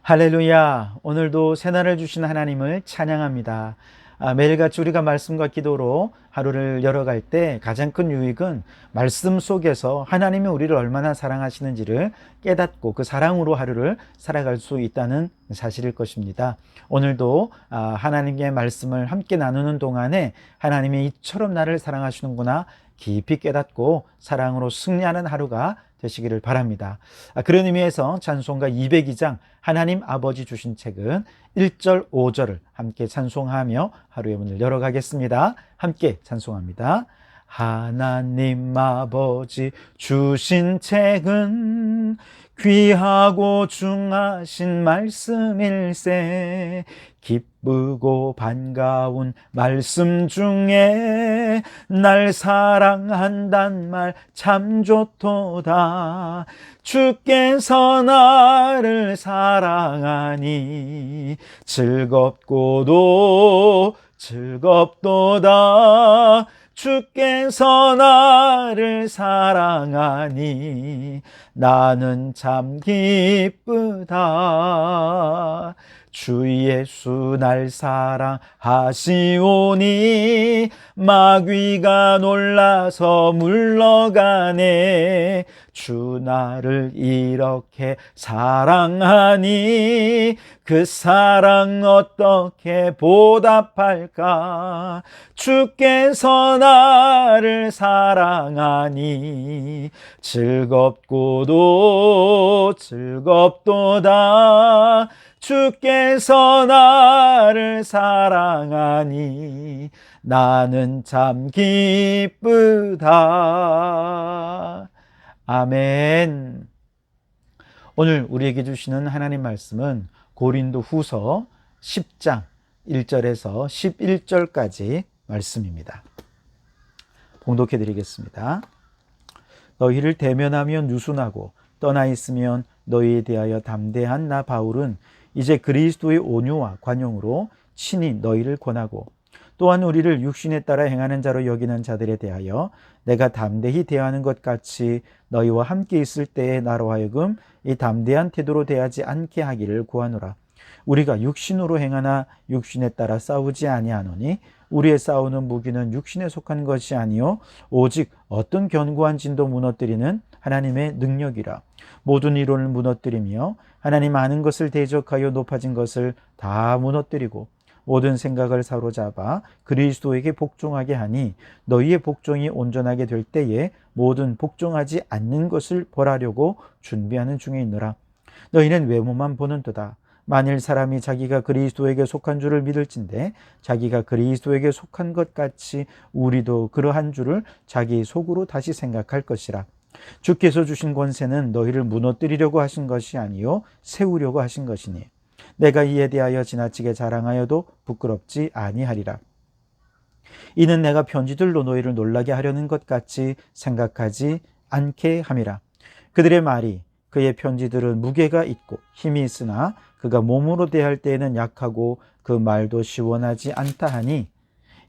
할렐루야. 오늘도 새날을 주신 하나님을 찬양합니다. 매일같이 우리가 말씀과 기도로 하루를 열어갈 때 가장 큰 유익은 말씀 속에서 하나님이 우리를 얼마나 사랑하시는지를 깨닫고 그 사랑으로 하루를 살아갈 수 있다는 사실일 것입니다. 오늘도 하나님의 말씀을 함께 나누는 동안에 하나님이 이처럼 나를 사랑하시는구나 깊이 깨닫고 사랑으로 승리하는 하루가 되시기를 바랍니다. 그런 의미에서 찬송가 202장 하나님 아버지 주신 책은 1절 5절을 함께 찬송하며 하루의 문을 열어가겠습니다. 함께 찬송합니다. 하나님 아버지 주신 책은 귀하고 중하신 말씀일세. 기쁘고 반가운 말씀 중에 날 사랑한단 말 참 좋도다. 주께서 나를 사랑하니 즐겁고도 즐겁도다. 주께서 나를 사랑하니 나는 참 기쁘다. 주 예수 날 사랑하시오니 마귀가 놀라서 물러가네. 주 나를 이렇게 사랑하니 그 사랑 어떻게 보답할까. 주께서 나를 사랑하니 즐겁고도 즐겁도다. 주께서 나를 사랑하니 나는 참 기쁘다. 아멘. 오늘 우리에게 주시는 하나님 말씀은 고린도 후서 10장 1절에서 11절까지 말씀입니다. 봉독해 드리겠습니다. 너희를 대면하며 누순하고 떠나 있으면 너희에 대하여 담대한 나 바울은 이제 그리스도의 온유와 관용으로 친히 너희를 권하고 또한 우리를 육신에 따라 행하는 자로 여기는 자들에 대하여 내가 담대히 대하는 것 같이 너희와 함께 있을 때에 나로 하여금 이 담대한 태도로 대하지 않게 하기를 구하노라. 우리가 육신으로 행하나 육신에 따라 싸우지 아니하노니 우리의 싸우는 무기는 육신에 속한 것이 아니요 오직 어떤 견고한 진도 무너뜨리는 하나님의 능력이라. 모든 이론을 무너뜨리며 하나님 아는 것을 대적하여 높아진 것을 다 무너뜨리고 모든 생각을 사로잡아 그리스도에게 복종하게 하니 너희의 복종이 온전하게 될 때에 모든 복종하지 않는 것을 벌하려고 준비하는 중에 있노라. 너희는 외모만 보는도다. 만일 사람이 자기가 그리스도에게 속한 줄을 믿을진대 자기가 그리스도에게 속한 것 같이 우리도 그러한 줄을 자기 속으로 다시 생각할 것이라. 주께서 주신 권세는 너희를 무너뜨리려고 하신 것이 아니요 세우려고 하신 것이니 내가 이에 대하여 지나치게 자랑하여도 부끄럽지 아니하리라. 이는 내가 편지들로 너희를 놀라게 하려는 것 같이 생각하지 않게 함이라. 그들의 말이 그의 편지들은 무게가 있고 힘이 있으나 그가 몸으로 대할 때에는 약하고 그 말도 시원하지 않다 하니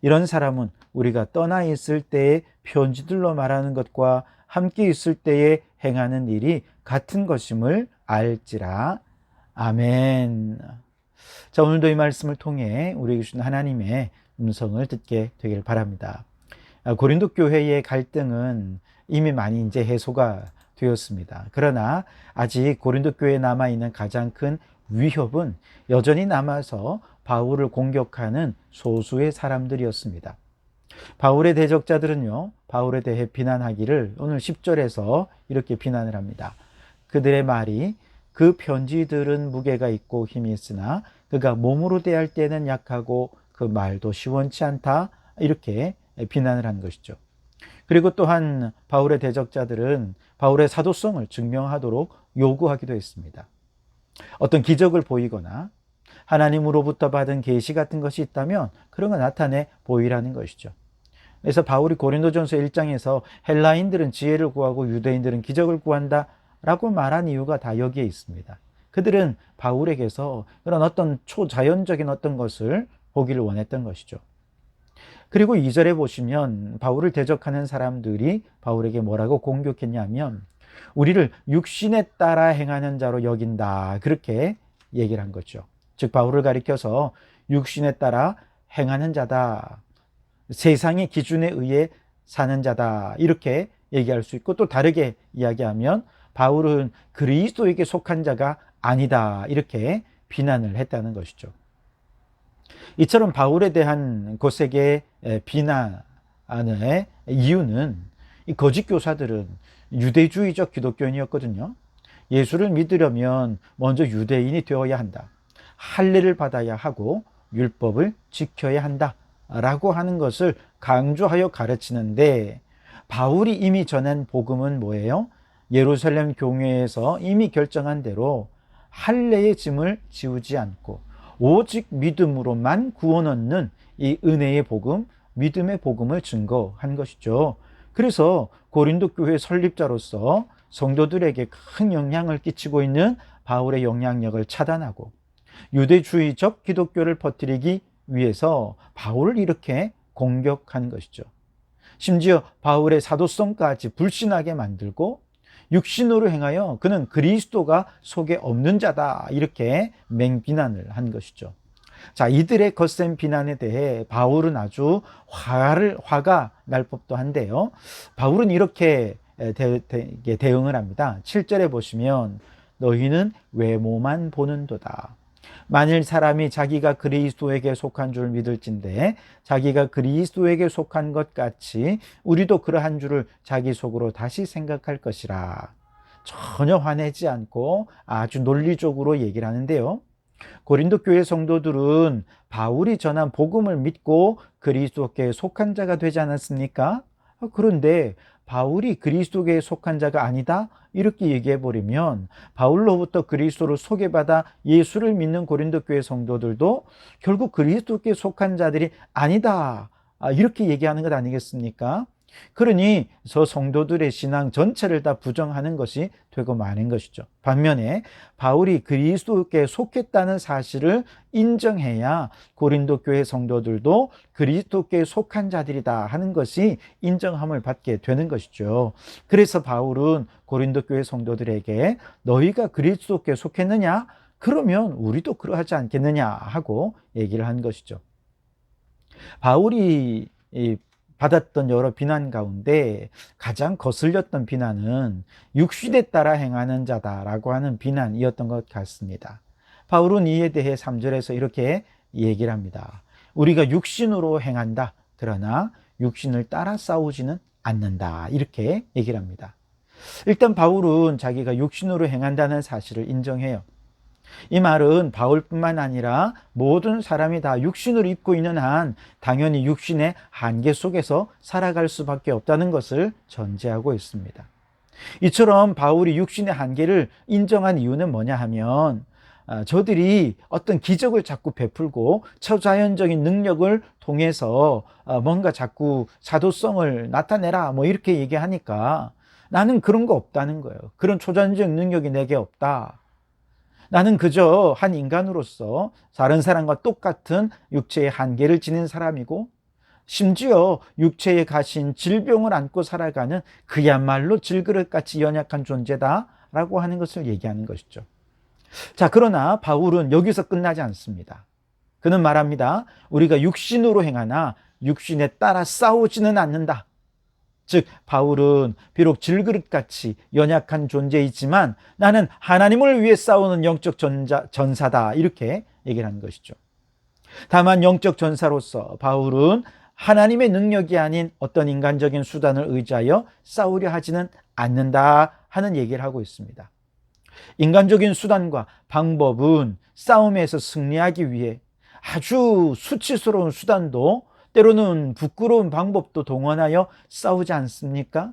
이런 사람은 우리가 떠나 있을 때의 편지들로 말하는 것과 함께 있을 때에 행하는 일이 같은 것임을 알지라. 아멘. 자, 오늘도 이 말씀을 통해 우리에게 주신 하나님의 음성을 듣게 되길 바랍니다. 고린도 교회의 갈등은 이미 많이 이제 해소가 되었습니다. 그러나 아직 고린도 교회에 남아있는 가장 큰 위협은 여전히 남아서 바울을 공격하는 소수의 사람들이었습니다. 바울의 대적자들은요, 바울에 대해 비난하기를 오늘 10절에서 이렇게 비난을 합니다. 그들의 말이 그 편지들은 무게가 있고 힘이 있으나 그가 몸으로 대할 때는 약하고 그 말도 시원치 않다. 이렇게 비난을 한 것이죠. 그리고 또한 바울의 대적자들은 바울의 사도성을 증명하도록 요구하기도 했습니다. 어떤 기적을 보이거나 하나님으로부터 받은 계시 같은 것이 있다면 그런 걸 나타내 보이라는 것이죠. 그래서 바울이 고린도전서 1장에서 헬라인들은 지혜를 구하고 유대인들은 기적을 구한다 라고 말한 이유가 다 여기에 있습니다. 그들은 바울에게서 그런 어떤 초자연적인 어떤 것을 보기를 원했던 것이죠. 그리고 2절에 보시면 바울을 대적하는 사람들이 바울에게 뭐라고 공격했냐면 우리를 육신에 따라 행하는 자로 여긴다. 그렇게 얘기를 한 거죠. 즉 바울을 가리켜서 육신에 따라 행하는 자다, 세상의 기준에 의해 사는 자다, 이렇게 얘기할 수 있고, 또 다르게 이야기하면 바울은 그리스도에게 속한 자가 아니다, 이렇게 비난을 했다는 것이죠. 이처럼 바울에 대한 고색의 비난의 이유는 이 거짓 교사들은 유대주의적 기독교인이었거든요. 예수를 믿으려면 먼저 유대인이 되어야 한다, 할례를 받아야 하고 율법을 지켜야 한다 라고 하는 것을 강조하여 가르치는데, 바울이 이미 전한 복음은 뭐예요? 예루살렘 교회에서 이미 결정한 대로 할례의 짐을 지우지 않고 오직 믿음으로만 구원 얻는 이 은혜의 복음, 믿음의 복음을 증거한 것이죠. 그래서 고린도 교회 설립자로서 성도들에게 큰 영향을 끼치고 있는 바울의 영향력을 차단하고 유대주의적 기독교를 퍼뜨리기 위해서 바울을 이렇게 공격한 것이죠. 심지어 바울의 사도성까지 불신하게 만들고 육신으로 행하여 그는 그리스도가 속에 없는 자다, 이렇게 맹비난을 한 것이죠. 자, 이들의 거센 비난에 대해 바울은 아주 화가 날 법도 한데요. 바울은 이렇게 대응을 합니다. 7절에 보시면 너희는 외모만 보는도다. 만일 사람이 자기가 그리스도에게 속한 줄 믿을진대 자기가 그리스도에게 속한 것 같이 우리도 그러한 줄을 자기 속으로 다시 생각할 것이라. 전혀 화내지 않고 아주 논리적으로 얘기를 하는데요. 고린도 교회 성도들은 바울이 전한 복음을 믿고 그리스도께 속한 자가 되지 않았습니까? 그런데 바울이 그리스도께 속한 자가 아니다, 이렇게 얘기해버리면 바울로부터 그리스도를 소개받아 예수를 믿는 고린도 교회 성도들도 결국 그리스도께 속한 자들이 아니다, 이렇게 얘기하는 것 아니겠습니까? 그러니 저 성도들의 신앙 전체를 다 부정하는 것이 되고 마는 것이죠. 반면에 바울이 그리스도께 속했다는 사실을 인정해야 고린도 교회 성도들도 그리스도께 속한 자들이다 하는 것이 인정함을 받게 되는 것이죠. 그래서 바울은 고린도 교회 성도들에게 너희가 그리스도께 속했느냐? 그러면 우리도 그러하지 않겠느냐 하고 얘기를 한 것이죠. 바울이 받았던 여러 비난 가운데 가장 거슬렸던 비난은 육신에 따라 행하는 자다라고 하는 비난이었던 것 같습니다. 바울은 이에 대해 3절에서 이렇게 얘기를 합니다. 우리가 육신으로 행한다, 그러나 육신을 따라 싸우지는 않는다, 이렇게 얘기를 합니다. 일단 바울은 자기가 육신으로 행한다는 사실을 인정해요. 이 말은 바울뿐만 아니라 모든 사람이 다 육신을 입고 있는 한 당연히 육신의 한계 속에서 살아갈 수밖에 없다는 것을 전제하고 있습니다. 이처럼 바울이 육신의 한계를 인정한 이유는 뭐냐 하면 저들이 어떤 기적을 자꾸 베풀고 초자연적인 능력을 통해서 뭔가 자꾸 사도성을 나타내라 뭐 이렇게 얘기하니까 나는 그런 거 없다는 거예요. 그런 초자연적 능력이 내게 없다. 나는 그저 한 인간으로서 다른 사람과 똑같은 육체의 한계를 지닌 사람이고 심지어 육체에 가신 질병을 안고 살아가는 그야말로 질그릇같이 연약한 존재다라고 하는 것을 얘기하는 것이죠. 자, 그러나 바울은 여기서 끝나지 않습니다. 그는 말합니다. 우리가 육신으로 행하나 육신에 따라 싸우지는 않는다. 즉 바울은 비록 질그릇같이 연약한 존재이지만 나는 하나님을 위해 싸우는 영적 전사다, 이렇게 얘기를 하는 것이죠. 다만 영적 전사로서 바울은 하나님의 능력이 아닌 어떤 인간적인 수단을 의지하여 싸우려 하지는 않는다 하는 얘기를 하고 있습니다. 인간적인 수단과 방법은 싸움에서 승리하기 위해 아주 수치스러운 수단도 때로는 부끄러운 방법도 동원하여 싸우지 않습니까?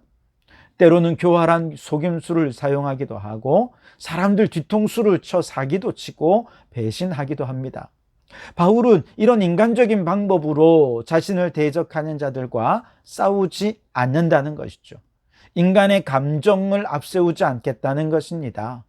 때로는 교활한 속임수를 사용하기도 하고 사람들 뒤통수를 쳐 사기도 치고 배신하기도 합니다. 바울은 이런 인간적인 방법으로 자신을 대적하는 자들과 싸우지 않는다는 것이죠. 인간의 감정을 앞세우지 않겠다는 것입니다.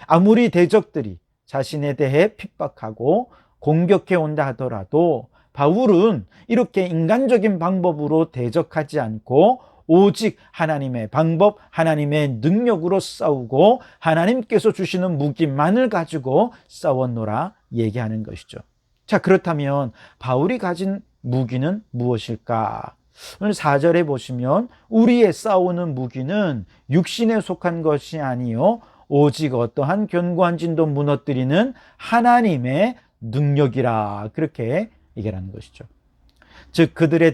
아무리 대적들이 자신에 대해 핍박하고 공격해 온다 하더라도 바울은 이렇게 인간적인 방법으로 대적하지 않고 오직 하나님의 방법, 하나님의 능력으로 싸우고 하나님께서 주시는 무기만을 가지고 싸웠노라 얘기하는 것이죠. 자, 그렇다면 바울이 가진 무기는 무엇일까? 오늘 4절에 보시면 우리의 싸우는 무기는 육신에 속한 것이 아니요 오직 어떠한 견고한 진도 무너뜨리는 하나님의 능력이라, 그렇게 얘기하는 것이죠. 즉 그들의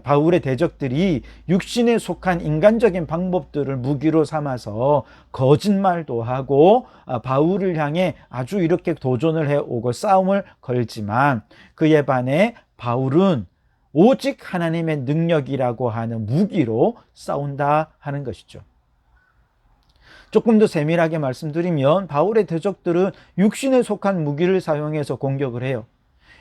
바울의 대적들이 육신에 속한 인간적인 방법들을 무기로 삼아서 거짓말도 하고 바울을 향해 아주 이렇게 도전을 해오고 싸움을 걸지만, 그에 반해 바울은 오직 하나님의 능력이라고 하는 무기로 싸운다 하는 것이죠. 조금 더 세밀하게 말씀드리면 바울의 대적들은 육신에 속한 무기를 사용해서 공격을 해요.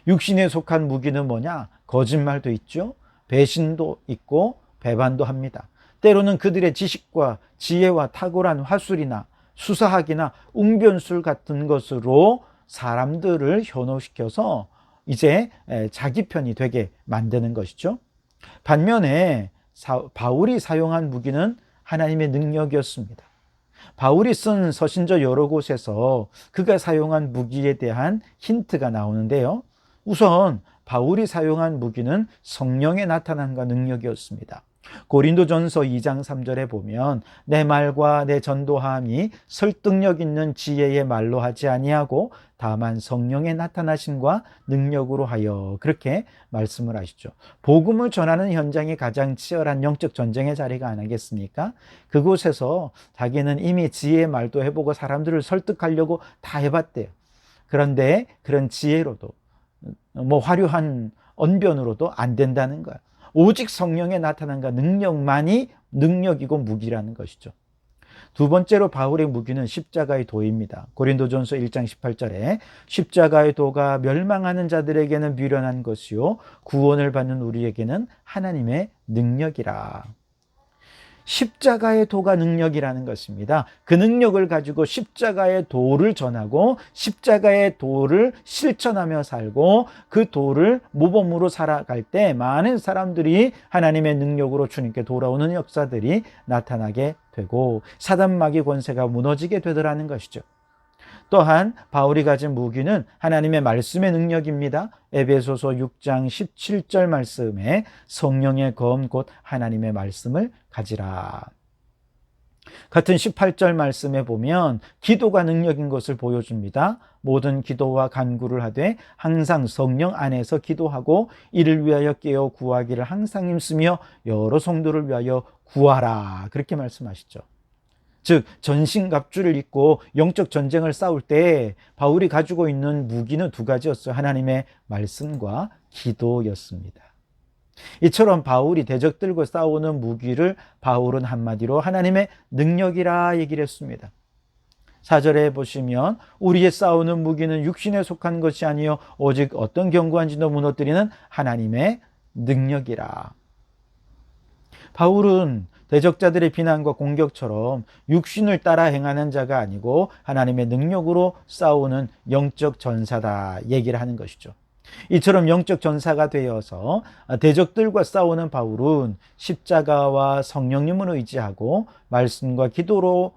육신에 속한 무기는 뭐냐? 거짓말도 있죠. 배신도 있고 배반도 합니다. 때로는 그들의 지식과 지혜와 탁월한 화술이나 수사학이나 웅변술 같은 것으로 사람들을 현혹시켜서 이제 자기 편이 되게 만드는 것이죠. 반면에 바울이 사용한 무기는 하나님의 능력이었습니다. 바울이 쓴 서신저 여러 곳에서 그가 사용한 무기에 대한 힌트가 나오는데요. 우선 바울이 사용한 무기는 성령의 나타남과 능력이었습니다. 고린도전서 2장 3절에 보면 내 말과 내 전도함이 설득력 있는 지혜의 말로 하지 아니하고 다만 성령의 나타나심과 능력으로 하여, 그렇게 말씀을 하시죠. 복음을 전하는 현장이 가장 치열한 영적 전쟁의 자리가 아니겠습니까? 그곳에서 자기는 이미 지혜의 말도 해보고 사람들을 설득하려고 다 해봤대요. 그런데 그런 지혜로도 화려한 언변으로도 안 된다는 거야. 오직 성령의 나타남과 능력만이 능력이고 무기라는 것이죠. 두 번째로 바울의 무기는 십자가의 도입니다. 고린도전서 1장 18절에 십자가의 도가 멸망하는 자들에게는 미련한 것이요 구원을 받는 우리에게는 하나님의 능력이라. 십자가의 도가 능력이라는 것입니다. 그 능력을 가지고 십자가의 도를 전하고 십자가의 도를 실천하며 살고 그 도를 모범으로 살아갈 때 많은 사람들이 하나님의 능력으로 주님께 돌아오는 역사들이 나타나게 되고 사단 마귀 권세가 무너지게 되더라는 것이죠. 또한 바울이 가진 무기는 하나님의 말씀의 능력입니다. 에베소서 6장 17절 말씀에 성령의 검 곧 하나님의 말씀을 가지라. 같은 18절 말씀에 보면 기도가 능력인 것을 보여줍니다. 모든 기도와 간구를 하되 항상 성령 안에서 기도하고 이를 위하여 깨어 구하기를 항상 힘쓰며 여러 성도를 위하여 구하라, 그렇게 말씀하시죠. 즉 전신갑주를 입고 영적 전쟁을 싸울 때 바울이 가지고 있는 무기는 두 가지였어요. 하나님의 말씀과 기도였습니다. 이처럼 바울이 대적들과 싸우는 무기를 바울은 한마디로 하나님의 능력이라 얘기를 했습니다. 4절에 보시면 우리의 싸우는 무기는 육신에 속한 것이 아니요 오직 어떤 견고한 진도 무너뜨리는 하나님의 능력이라. 바울은 대적자들의 비난과 공격처럼 육신을 따라 행하는 자가 아니고 하나님의 능력으로 싸우는 영적 전사다 얘기를 하는 것이죠. 이처럼 영적 전사가 되어서 대적들과 싸우는 바울은 십자가와 성령님을 의지하고 말씀과 기도로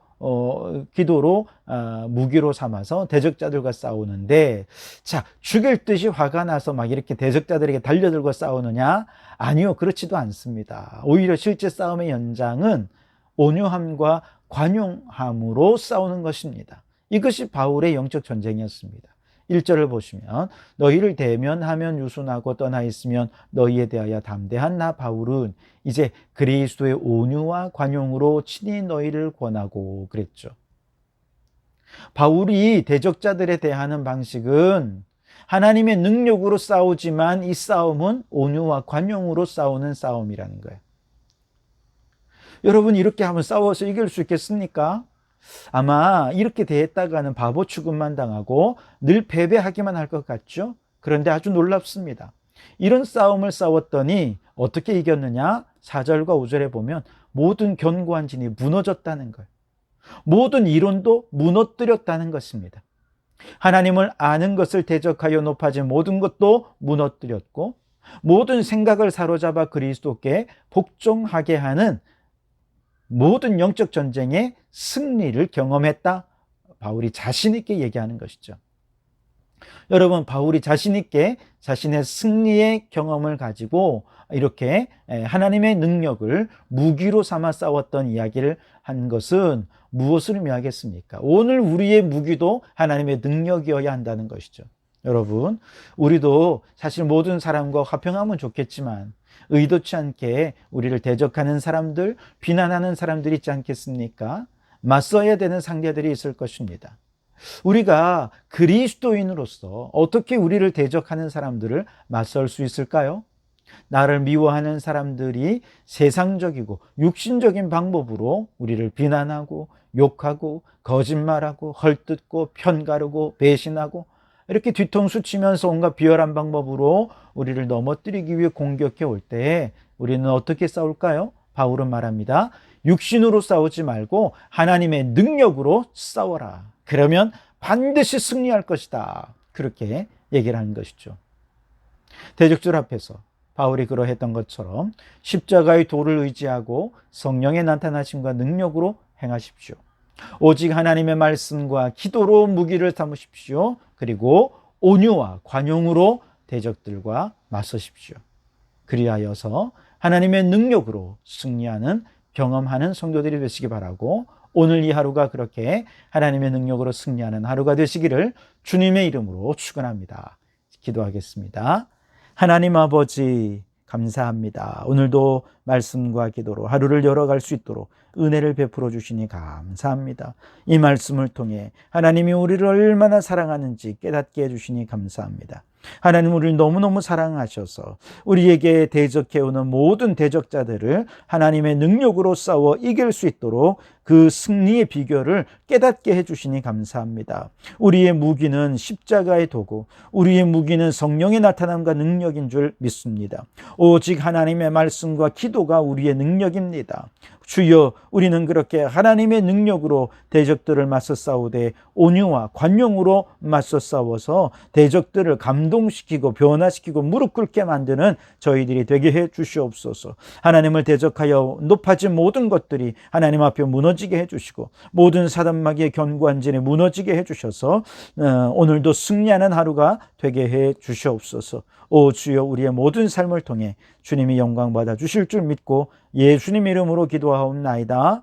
무기로 삼아서 대적자들과 싸우는데, 자, 죽일 듯이 화가 나서 막 이렇게 대적자들에게 달려들고 싸우느냐? 아니요, 그렇지도 않습니다. 오히려 실제 싸움의 연장은 온유함과 관용함으로 싸우는 것입니다. 이것이 바울의 영적 전쟁이었습니다. 1절을 보시면 너희를 대면하면 유순하고 떠나 있으면 너희에 대하여 담대한 나 바울은 이제 그리스도의 온유와 관용으로 친히 너희를 권하고, 그랬죠. 바울이 대적자들에 대하는 방식은 하나님의 능력으로 싸우지만 이 싸움은 온유와 관용으로 싸우는 싸움이라는 거예요. 여러분, 이렇게 하면 싸워서 이길 수 있겠습니까? 아마 이렇게 대했다가는 바보 취급만 당하고 늘 패배하기만 할 것 같죠? 그런데 아주 놀랍습니다. 이런 싸움을 싸웠더니 어떻게 이겼느냐? 4절과 5절에 보면 모든 견고한 진이 무너졌다는 거예요. 모든 이론도 무너뜨렸다는 것입니다. 하나님을 아는 것을 대적하여 높아진 모든 것도 무너뜨렸고 모든 생각을 사로잡아 그리스도께 복종하게 하는 모든 영적 전쟁의 승리를 경험했다. 바울이 자신 있게 얘기하는 것이죠. 여러분, 바울이 자신 있게 자신의 승리의 경험을 가지고 이렇게 하나님의 능력을 무기로 삼아 싸웠던 이야기를 한 것은 무엇을 의미하겠습니까? 오늘 우리의 무기도 하나님의 능력이어야 한다는 것이죠. 여러분, 우리도 사실 모든 사람과 화평하면 좋겠지만 의도치 않게 우리를 대적하는 사람들, 비난하는 사람들이 있지 않겠습니까? 맞서야 되는 상대들이 있을 것입니다. 우리가 그리스도인으로서 어떻게 우리를 대적하는 사람들을 맞설 수 있을까요? 나를 미워하는 사람들이 세상적이고 육신적인 방법으로 우리를 비난하고 욕하고 거짓말하고 헐뜯고 편가르고 배신하고 이렇게 뒤통수 치면서 온갖 비열한 방법으로 우리를 넘어뜨리기 위해 공격해 올 때 우리는 어떻게 싸울까요? 바울은 말합니다. 육신으로 싸우지 말고 하나님의 능력으로 싸워라. 그러면 반드시 승리할 것이다. 그렇게 얘기를 하는 것이죠. 대적들 앞에서 바울이 그러했던 것처럼 십자가의 도를 의지하고 성령의 나타나심과 능력으로 행하십시오. 오직 하나님의 말씀과 기도로 무기를 삼으십시오. 그리고 온유와 관용으로 대적들과 맞서십시오. 그리하여서 하나님의 능력으로 승리하는 경험하는 성도들이 되시기 바라고, 오늘 이 하루가 그렇게 하나님의 능력으로 승리하는 하루가 되시기를 주님의 이름으로 축원합니다. 기도하겠습니다. 하나님 아버지, 감사합니다. 오늘도 말씀과 기도로 하루를 열어갈 수 있도록 은혜를 베풀어 주시니 감사합니다. 이 말씀을 통해 하나님이 우리를 얼마나 사랑하는지 깨닫게 해주시니 감사합니다. 하나님, 우리를 너무너무 사랑하셔서 우리에게 대적해오는 모든 대적자들을 하나님의 능력으로 싸워 이길 수 있도록 그 승리의 비결을 깨닫게 해주시니 감사합니다. 우리의 무기는 십자가의 도구, 우리의 무기는 성령의 나타남과 능력인 줄 믿습니다. 오직 하나님의 말씀과 기도가 우리의 능력입니다. 주여, 우리는 그렇게 하나님의 능력으로 대적들을 맞서 싸우되 온유와 관용으로 맞서 싸워서 대적들을 감동시키고 변화시키고 무릎 꿇게 만드는 저희들이 되게 해 주시옵소서. 하나님을 대적하여 높아진 모든 것들이 하나님 앞에 무너지게 해주시고 모든 사단마귀의 견고한 진에 무너지게 해주셔서 오늘도 승리하는 하루가 되게 해 주시옵소서. 오 주여, 우리의 모든 삶을 통해 주님이 영광 받아 주실 줄 믿고 예수님 이름으로 기도하옵나이다.